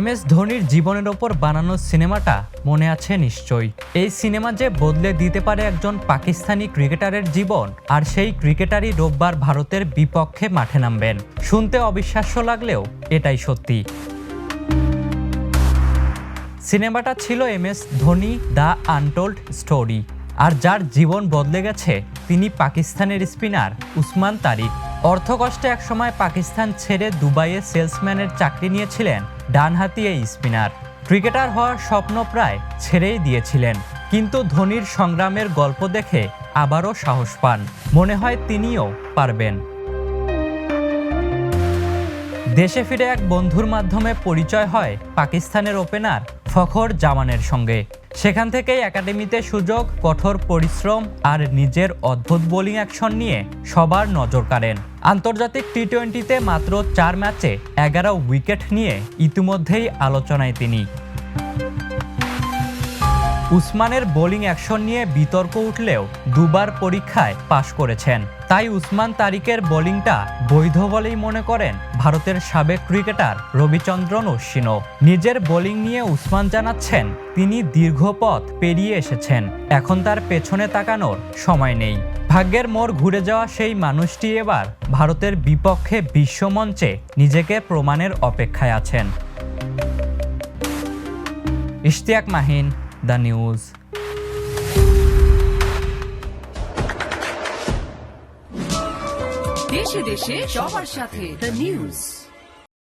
MS ধোনির জীবনের ওপর বানানো সিনেমাটা মনে আছে নিশ্চয়ই। এই সিনেমা যে বদলে দিতে পারে একজন পাকিস্তানি ক্রিকেটারের জীবন, আর সেই ক্রিকেটারই রোববার ভারতের বিপক্ষে মাঠে নামবেন। শুনতে অবিশ্বাস্য লাগলেও এটাই সত্যি। সিনেমাটা ছিল MS Dhoni the untold story, আর যার জীবন বদলে গেছে তিনি পাকিস্তানের স্পিনার উসমান তারিক। অর্থকষ্টে একসময় পাকিস্তান ছেড়ে দুবাইয়ে সেলসম্যানের চাকরি নিয়েছিলেন ডানহাতি এই স্পিনার। ক্রিকেটার হওয়ার স্বপ্ন প্রায় ছেড়েই দিয়েছিলেন, কিন্তু ধোনির সংগ্রামের গল্প দেখে আবারও সাহস পান। মনে হয় তিনিও পারবেন। দেশে ফিরে এক বন্ধুর মাধ্যমে পরিচয় হয় পাকিস্তানের ওপেনার ফখর জামানের সঙ্গে। সেখান থেকেই একাডেমিতে সুযোগ, কঠোর পরিশ্রম আর নিজের অদ্ভুত বোলিং অ্যাকশন নিয়ে সবার নজর কাড়েন। আন্তর্জাতিক টি-20তে মাত্র 4 ম্যাচে 11 উইকেট নিয়ে ইতিমধ্যেই আলোচনায় তিনি। উসমানের বোলিং অ্যাকশন নিয়ে বিতর্ক উঠলেও দুবার পরীক্ষায় পাশ করেছেন। তাই উসমান তারিকের বোলিংটা বৈধ বলেই মনে করেন ভারতের সাবেক ক্রিকেটার রবিচন্দ্রন অশ্বিনও। নিজের বোলিং নিয়ে উসমান জানাচ্ছেন, তিনি দীর্ঘ পথ পেরিয়ে এসেছেন, এখন তার পেছনে তাকানোর সময় নেই। ভাগ্যের মোড় ঘুরে যাওয়া সেই মানুষটি এবার ভারতের বিপক্ষে বিশ্বমঞ্চে নিজেকে প্রমাণের অপেক্ষায় আছেন। Ishtiaq Mahin, the news. দেশে দেশে সবার সাথে দ্য নিউজ।